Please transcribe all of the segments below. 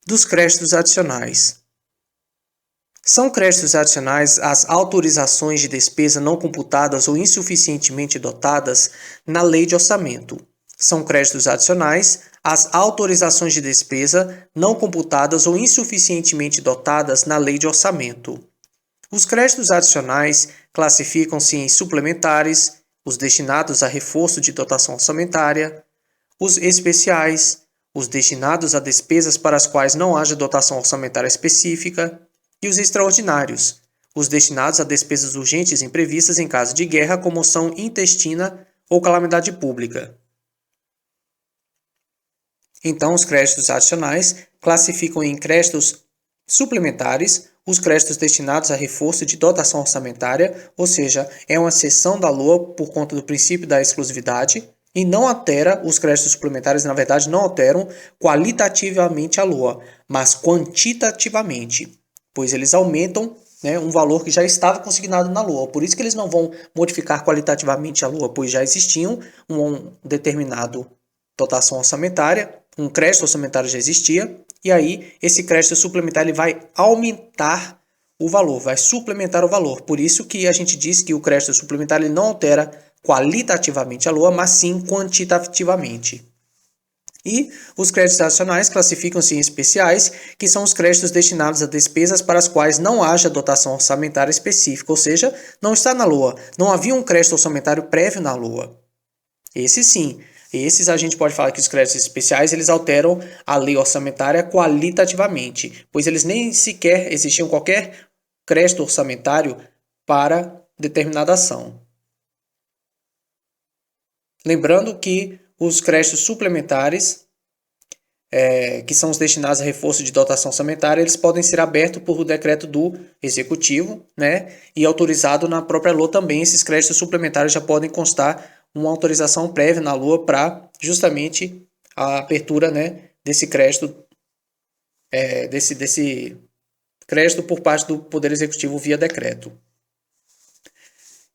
dos créditos adicionais. São créditos adicionais as autorizações de despesa não computadas ou insuficientemente dotadas na Lei de Orçamento. São créditos adicionais as autorizações de despesa não computadas ou insuficientemente dotadas na Lei de Orçamento. Os créditos adicionais classificam-se em suplementares, os destinados a reforço de dotação orçamentária, os especiais, os destinados a despesas para as quais não haja dotação orçamentária específica, e os extraordinários, os destinados a despesas urgentes imprevistas em caso de guerra, comoção intestina ou calamidade pública. Então, os créditos adicionais classificam em créditos suplementares os créditos destinados a reforço de dotação orçamentária, ou seja, é uma cessão da LOA por conta do princípio da exclusividade, e não altera, os créditos suplementares, na verdade, não alteram qualitativamente a LOA, mas quantitativamente, pois eles aumentam, né, um valor que já estava consignado na LOA. Por isso que eles não vão modificar qualitativamente a LOA, pois já existiam um determinado dotação orçamentária, um crédito orçamentário já existia, e aí esse crédito suplementar ele vai aumentar o valor, vai suplementar o valor. Por isso que a gente diz que o crédito suplementar ele não altera qualitativamente a LOA, mas sim quantitativamente. E os créditos adicionais classificam-se em especiais, que são os créditos destinados a despesas para as quais não haja dotação orçamentária específica, ou seja, não está na LOA, não havia um crédito orçamentário prévio na LOA. Esse sim, esses a gente pode falar que os créditos especiais eles alteram a lei orçamentária qualitativamente, pois eles nem sequer existiam qualquer crédito orçamentário para determinada ação. Lembrando que os créditos suplementares, que são os destinados a reforço de dotação orçamentária, eles podem ser abertos por decreto do Executivo, né? E autorizado na própria LOA também. Esses créditos suplementares já podem constar uma autorização prévia na LOA para justamente a abertura, né, desse crédito, desse crédito por parte do Poder Executivo via decreto.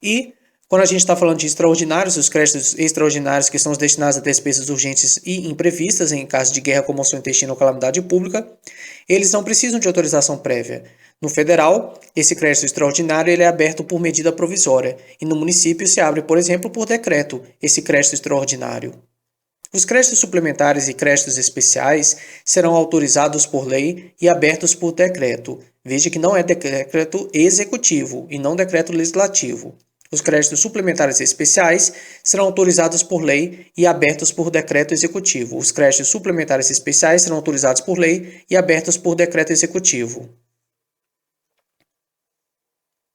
E quando a gente está falando de extraordinários, os créditos extraordinários que são os destinados a despesas urgentes e imprevistas em caso de guerra, comoção intestina ou calamidade pública, eles não precisam de autorização prévia. No federal, esse crédito extraordinário ele é aberto por medida provisória e no município se abre, por exemplo, por decreto, esse crédito extraordinário. Os créditos suplementares e créditos especiais serão autorizados por lei e abertos por decreto. Veja que não é decreto executivo e não decreto legislativo. Os créditos suplementares e especiais serão autorizados por lei e abertos por decreto executivo. Os créditos suplementares e especiais serão autorizados por lei e abertos por decreto executivo.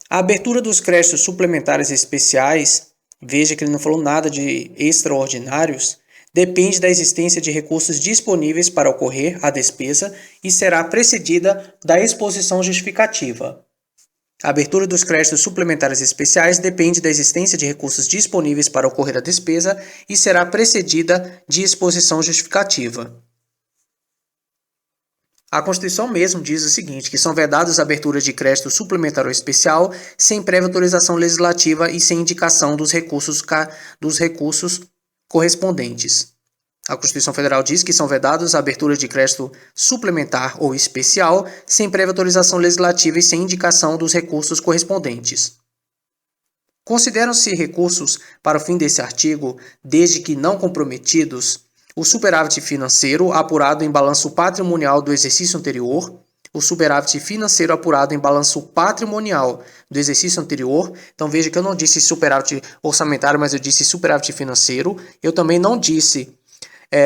A abertura dos créditos suplementares e especiais, veja que ele não falou nada de extraordinários, depende da existência de recursos disponíveis para ocorrer a despesa e será precedida da exposição justificativa. A abertura dos créditos suplementares especiais depende da existência de recursos disponíveis para ocorrer a despesa e será precedida de exposição justificativa. A Constituição mesmo diz o seguinte, que são vedadas aberturas de crédito suplementar ou especial sem prévia autorização legislativa e sem indicação dos recursos correspondentes. A Constituição Federal diz que são vedados a abertura de crédito suplementar ou especial sem prévia autorização legislativa e sem indicação dos recursos correspondentes. Consideram-se recursos para o fim desse artigo, desde que não comprometidos, o superávit financeiro apurado em balanço patrimonial do exercício anterior, o superávit financeiro apurado em balanço patrimonial do exercício anterior. Então veja que eu não disse superávit orçamentário, mas eu disse superávit financeiro. Eu também não disse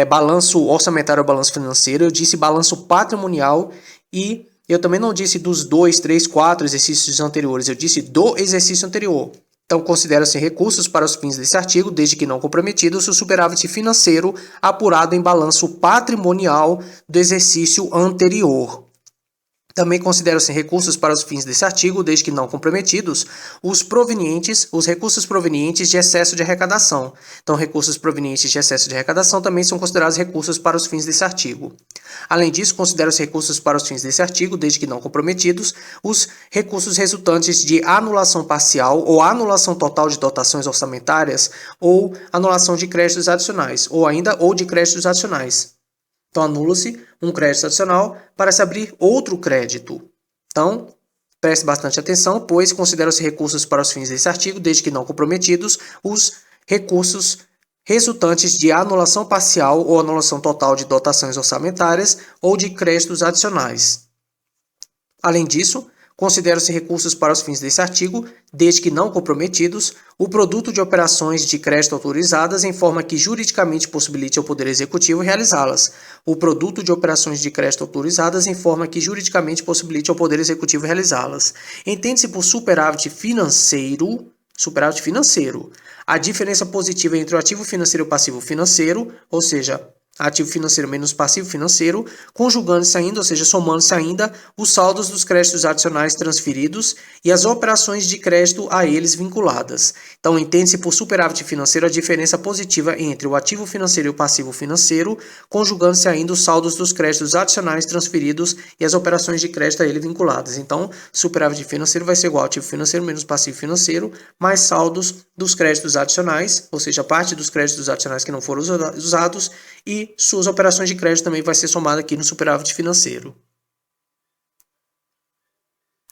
balanço orçamentário ou balanço financeiro, eu disse balanço patrimonial e eu também não disse dos 2, 3, 4 exercícios anteriores, eu disse do exercício anterior. Então, considera-se recursos para os fins desse artigo, desde que não comprometidos, o superávit financeiro apurado em balanço patrimonial do exercício anterior. Também consideram-se recursos para os fins desse artigo, desde que não comprometidos, os recursos provenientes de excesso de arrecadação. Então, recursos provenientes de excesso de arrecadação também são considerados recursos para os fins desse artigo. Além disso, consideram-se recursos para os fins desse artigo, desde que não comprometidos, os recursos resultantes de anulação parcial ou anulação total de dotações orçamentárias ou anulação de créditos adicionais, ou de créditos adicionais. Então, anula-se um crédito adicional para se abrir outro crédito. Então, preste bastante atenção, pois consideram-se recursos para os fins desse artigo, desde que não comprometidos, os recursos resultantes de anulação parcial ou anulação total de dotações orçamentárias ou de créditos adicionais. Além disso, consideram-se recursos para os fins desse artigo, desde que não comprometidos, o produto de operações de crédito autorizadas em forma que juridicamente possibilite ao Poder Executivo realizá-las. O produto de operações de crédito autorizadas em forma que juridicamente possibilite ao Poder Executivo realizá-las. Entende-se por superávit financeiro a diferença positiva entre o ativo financeiro e o passivo financeiro, ou seja, ativo financeiro menos passivo financeiro, conjugando-se ainda, ou seja, somando-se ainda, os saldos dos créditos adicionais transferidos e as operações de crédito a eles vinculadas. Então, entende-se por superávit financeiro a diferença positiva entre o ativo financeiro e o passivo financeiro, conjugando-se ainda os saldos dos créditos adicionais transferidos e as operações de crédito a ele vinculadas. Então, superávit financeiro vai ser igual ao ativo financeiro menos passivo financeiro, mais saldos dos créditos adicionais, ou seja, parte dos créditos adicionais que não foram usados, e suas operações de crédito também vai ser somada aqui no superávit financeiro.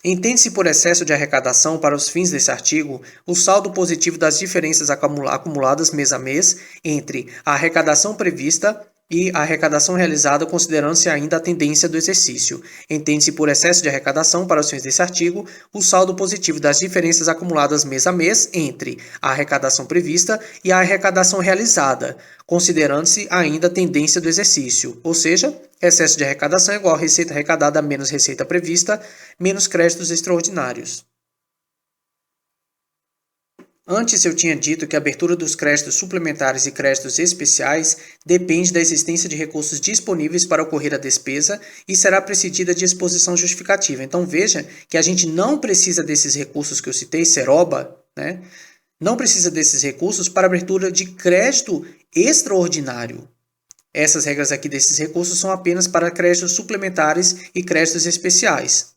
Entende-se por excesso de arrecadação, para os fins desse artigo, o saldo positivo das diferenças acumuladas mês a mês entre a arrecadação prevista e a arrecadação realizada, considerando-se ainda a tendência do exercício. Entende-se por excesso de arrecadação, para os fins desse artigo, o saldo positivo das diferenças acumuladas mês a mês entre a arrecadação prevista e a arrecadação realizada, considerando-se ainda a tendência do exercício. Ou seja, excesso de arrecadação é igual a receita arrecadada menos receita prevista, menos créditos extraordinários. Antes eu tinha dito que a abertura dos créditos suplementares e créditos especiais depende da existência de recursos disponíveis para ocorrer a despesa e será precedida de exposição justificativa. Então veja que a gente não precisa desses recursos que eu citei, Seroba, né? Não precisa desses recursos para abertura de crédito extraordinário. Essas regras aqui desses recursos são apenas para créditos suplementares e créditos especiais.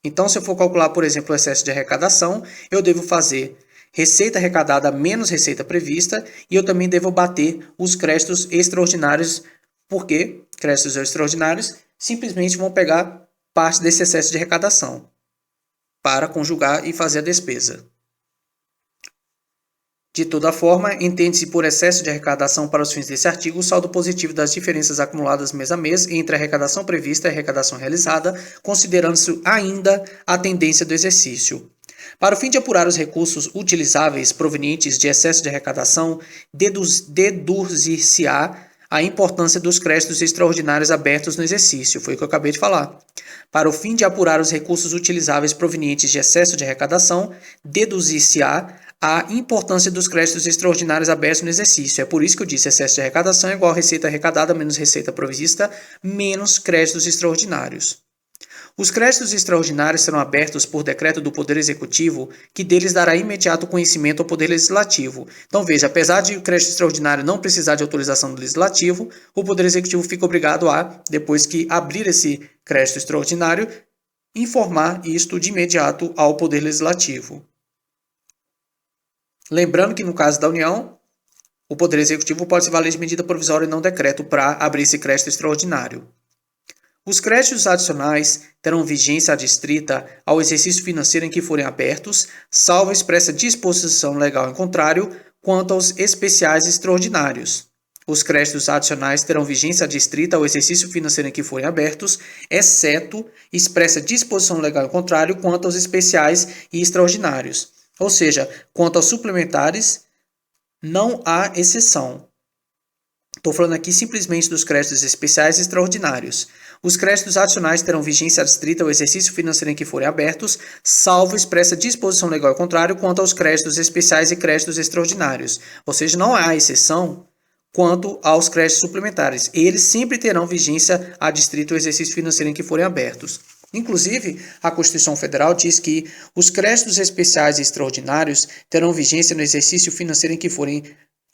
Então, se eu for calcular, por exemplo, o excesso de arrecadação, eu devo fazer receita arrecadada menos receita prevista, e eu também devo bater os créditos extraordinários, porque créditos extraordinários simplesmente vão pegar parte desse excesso de arrecadação para conjugar e fazer a despesa. De toda forma, entende-se por excesso de arrecadação, para os fins desse artigo, o saldo positivo das diferenças acumuladas mês a mês entre a arrecadação prevista e a arrecadação realizada, considerando-se ainda a tendência do exercício. Para o fim de apurar os recursos utilizáveis provenientes de excesso de arrecadação, deduzir-se-á a importância dos créditos extraordinários abertos no exercício. Foi o que eu acabei de falar. Para o fim de apurar os recursos utilizáveis provenientes de excesso de arrecadação, deduzir-se-á a importância dos créditos extraordinários abertos no exercício. É por isso que eu disse excesso de arrecadação é igual a receita arrecadada menos receita provista menos créditos extraordinários. Os créditos extraordinários serão abertos por decreto do Poder Executivo, que deles dará imediato conhecimento ao Poder Legislativo. Então veja, apesar de o crédito extraordinário não precisar de autorização do Legislativo, o Poder Executivo fica obrigado a, depois que abrir esse crédito extraordinário, informar isto de imediato ao Poder Legislativo. Lembrando que no caso da União, o Poder Executivo pode se valer de medida provisória e não decreto para abrir esse crédito extraordinário. Os créditos adicionais terão vigência adstrita ao exercício financeiro em que forem abertos, salvo expressa disposição legal em contrário, quanto aos especiais extraordinários. Os créditos adicionais terão vigência adstrita ao exercício financeiro em que forem abertos, exceto expressa disposição legal em contrário, quanto aos especiais e extraordinários. Ou seja, quanto aos suplementares, não há exceção. Estou falando aqui simplesmente dos créditos especiais e extraordinários. Os créditos adicionais terão vigência adstrita ao exercício financeiro em que forem abertos, salvo expressa disposição legal ao contrário quanto aos créditos especiais e créditos extraordinários. Ou seja, não há exceção quanto aos créditos suplementares. Eles sempre terão vigência adstrita ao exercício financeiro em que forem abertos. Inclusive, a Constituição Federal diz que os créditos especiais e extraordinários terão vigência no exercício financeiro em que forem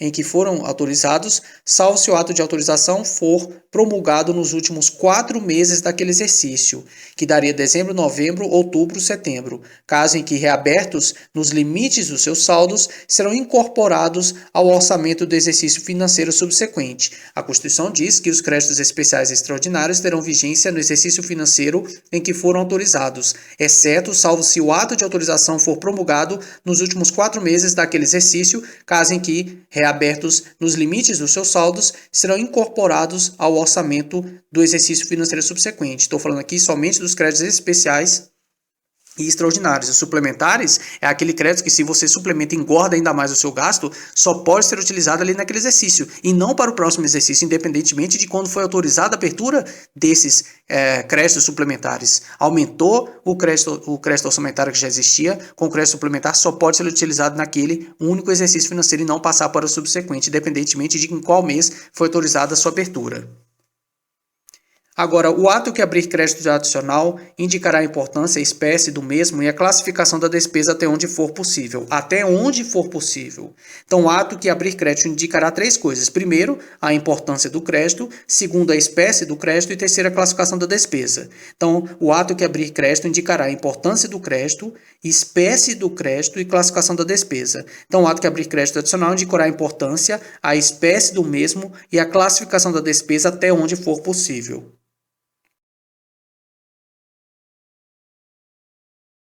em que foram autorizados, salvo se o ato de autorização for promulgado nos últimos 4 meses daquele exercício, que daria dezembro, novembro, outubro, setembro, caso em que reabertos nos limites dos seus saldos, serão incorporados ao orçamento do exercício financeiro subsequente. A Constituição diz que os créditos especiais extraordinários terão vigência no exercício financeiro em que foram autorizados, exceto salvo se o ato de autorização for promulgado nos últimos 4 meses daquele exercício, caso em que reabertos nos limites dos seus saldos, serão incorporados ao orçamento do exercício financeiro subsequente. Estou falando aqui somente dos créditos especiais e extraordinários. Os suplementares é aquele crédito que, se você suplementa e engorda ainda mais o seu gasto, só pode ser utilizado ali naquele exercício e não para o próximo exercício, independentemente de quando foi autorizada a abertura desses créditos suplementares. Aumentou o crédito orçamentário que já existia, com o crédito suplementar só pode ser utilizado naquele único exercício financeiro e não passar para o subsequente, independentemente de em qual mês foi autorizada a sua abertura. Agora, o ato que abrir crédito adicional indicará a importância, a espécie do mesmo e a classificação da despesa até onde for possível. Até onde for possível. Então, o ato que abrir crédito indicará 3 coisas. Primeiro, a importância do crédito. Segundo, a espécie do crédito. E terceiro, a classificação da despesa. Então, o ato que abrir crédito indicará a importância do crédito, espécie do crédito e classificação da despesa. Então, o ato que abrir crédito adicional indicará a importância, a espécie do mesmo e a classificação da despesa até onde for possível.